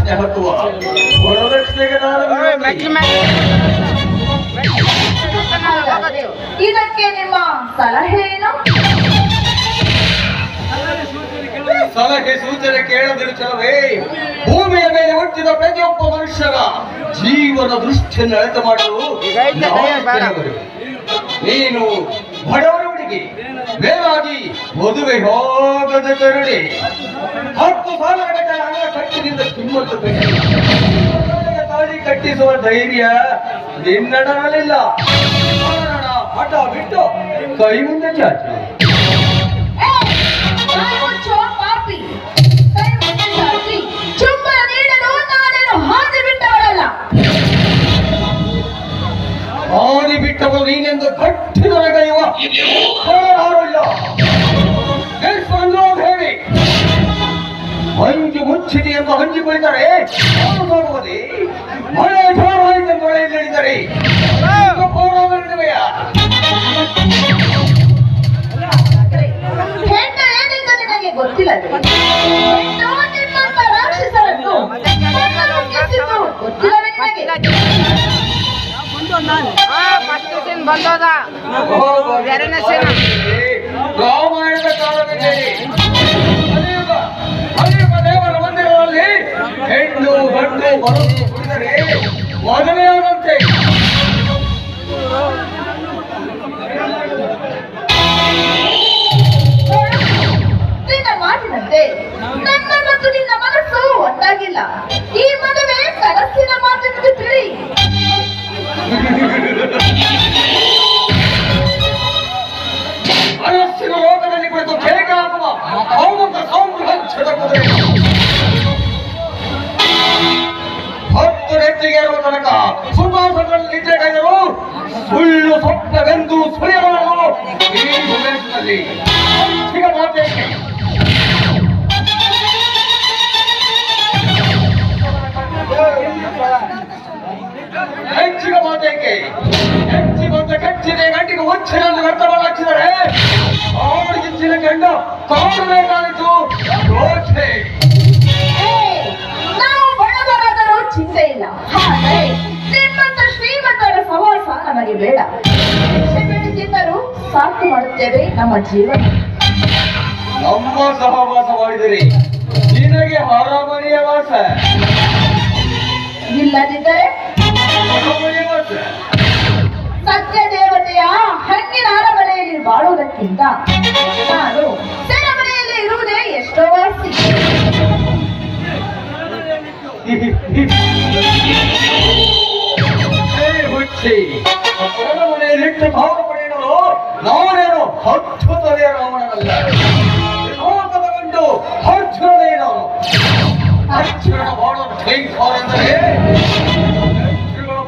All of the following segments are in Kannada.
ಪ್ರಶ್ನೆ ಹಾಕುವ ವರದಕ್ಷಿಣೆಗೆ ಇದಕ್ಕೆ ನಿಮ್ಮ ಸಲಹೆ ಏನು? ಸಲಹೆ ಸೂಚನೆ ಕೇಳದಿರು ಚಲವೇ. ಭೂಮಿಯ ಮೇಲೆ ಹುಟ್ಟಿದ ಪ್ರತಿಯೊಬ್ಬ ಮನುಷ್ಯರ ಜೀವನ ದೃಷ್ಟಿಯನ್ನು ಅಳತೆ ಮಾಡಲು ನೀನು ಬಡವರ ಹುಡುಗಿ ಬೇರಾಗಿ ಮದುವೆ ಹೋಗದ ಕರುಣೆ 10 ಸಾವಿರ ಹಣ ಕಟ್ಟಿನಿಂದ ಕಿಮ್ಮತ್ತು ತಾಳಿ ಕಟ್ಟಿಸುವ ಧೈರ್ಯ ನಿನ್ನಡಲಿಲ್ಲ. ಹಠ ಬಿಟ್ಟು ಕೈ ಮುಂದೆ ಚಾಚು. ಹಾದಿ ಬಿಟ್ಟವರು ನೀನೆಂದು ಕಟ್ಟಿದೊರಗೈಯುವ ಯಾರಿಲ್ಲ. ಹೇಳಿ ಮಂಜು ಮುಚ್ಚಿದೆ ಎಂದು ಹಂಚಿ ಕುಳಿತರೆ ಹೋಗುವುದೇ ಮಳೆ ಜೋರಾಯಿತ ಮಳೆಯಲ್ಲಿ ಹಿಡಿದರೆ ನನಗೆ ಗೊತ್ತಿಲ್ಲ. ರಾಕ್ಷಸರನ್ನು ಗೊತ್ತಿಲ್ಲವೇ ನಿನಗೆ? ರಾಮಾಯಣದ ಕಾಲದಲ್ಲಿ ದೇವರ ಮಂದಿರದಲ್ಲಿ ಹೆಣ್ಣು ಗಂಡು ಬರುವುದು ಕುಡಿದರೆ ಮೊದಲನೆಯವರಂತೆ ನಿನ್ನ ಮಾತಿನಂತೆ ನನ್ನ ಮತ್ತು ನಿನ್ನ ಮನಸ್ಸು ಒಂದಾಗಿಲ್ಲ. ಈ ಮದುವೆ ಕನಸಿನ ಮಾತೆಂದು ತಿಳಿ. ಮನಸ್ಸಿನ ಲೋಕದಲ್ಲಿ ಕುಳಿತು ಬೇಗ ಆಗುವ ಸಾಮ್ರಾಜ್ಯದ ಕುದುರೆ 10 ನೆತ್ತಿಗೆ ಇರುವ ತನಕ ಸುಖಾಸನದಲ್ಲಿ ನಿದ್ದೆಗೈದರು ಸುಳ್ಳು ಸ್ವಪ್ನವೆಂದು ಸುಳಿಯಬಾರದು. ಈ ಪ್ರದೇಶದಲ್ಲಿ ಹೆಚ್ಚಿನ ಮಾತೇಕೆ ಹೆಚ್ಚಿ ಬಂದ ಕಚ್ಚಿದೆ ಗಂಟಿಗೆ ಹುಚ್ಚಿನಲ್ಲಿ ವ್ಯರ್ಥವನ್ನು ಹಚ್ಚಿದರೆ ಅವಳಿಗಿಚ್ಚಿನ ಗಂಡ ಕಾಣಬೇಕಾಯಿತು. ನಾವು ಬಡವರಾದರೂ ಚಿಂತೆ ಇಲ್ಲ. ಆದರೆ ನಿಮ್ಮಂತ ಶ್ರೀಮಂತರ ಸಹವಾಸ ನಮಗೆ ಬೇಡ. ತಿನ್ನಲು ಸಾಕು ಮಾಡುತ್ತೇವೆ ನಮ್ಮ ಜೀವನ. ನಮ್ಮ ಸಹವಾಸ ಮಾಡಿದರೆ ನಿನಗೆ ಹೊರಮನೆಯ ವಾಸ, ಇಲ್ಲದಿದ್ದರೆ ಸತ್ಯ ದೇವತೆಯ ಹಣ್ಣಿನ ಅರಮನೆಯಲ್ಲಿ ಬಾಳುವುದಕ್ಕಿಂತ ನಾನು ಸೆರೆಮನೆಯಲ್ಲಿ ಇರುವುದೇ ಎಷ್ಟೋ ವಾಸಿ. ಮನೆಯಲ್ಲಿಟ್ಟು ಭಾವ ಪಡೆಯಲು ನಾನೇನು ಅದ್ಭುತವೇ ರಾವಣನಲ್ಲ. ತಗೊಂಡು ಅರ್ಜುನನೇ ನಾನು. ಅರ್ಜುನ ಮಾಡೋ ಎಂದರೆ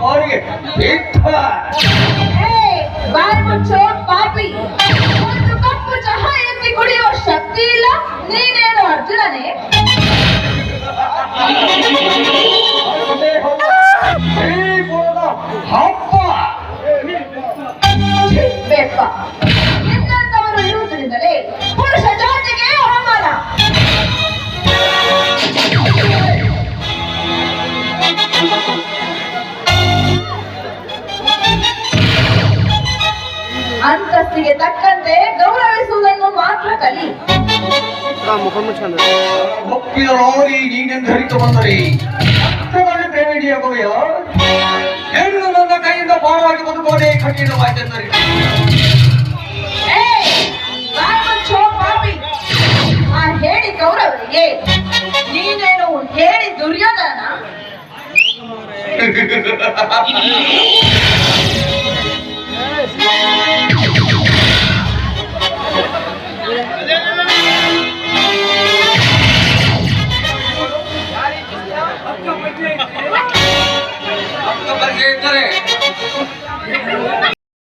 ಬಾರಿಗೆ ಬಾಯಿ ಮುಚ್ಚೋ ಪಾಪಿ. ಒಂದು ಕಪ್ಪು ಚಹಾ ಎತ್ತಿ ಕುಡಿಯುವ ಶಕ್ತಿ ಇಲ್ಲ. ನೀನೇನು ಅರ್ಜುನನೇ? ಹಬ್ಬ ನಿನ್ನಂತವರು ಇರುವುದರಿಂದಲೇ ಪುರುಷ ಜಾತಿಗೆ ಅವಮಾನ. ಅಂತಸ್ತಿಗೆ ತಕ್ಕಂತೆ ಗೌರವಿಸುವುದನ್ನು ಮಾತ್ರ ಕಲಿ. ಒಪ್ಪಿದ ನೋಡಿ ನೀನೆಂದು ಹರಿತು ಬಂದರೆ ಪ್ರೇಮಿಡಿಯಾಗುವೆಯ ಹೆಣ್ಣು ನನ್ನ ಕೈಯಿಂದ ಪಾರಾಗಿ ಬದುಕೋದೇ ಕಠಿಣವಾಯ್ತೆಂದರೆ ಹೇಳಿ ಕೌರವರಿಗೆ ನೀನೇನು ಹೇಳಿ ದುರ್ಯೋಧನ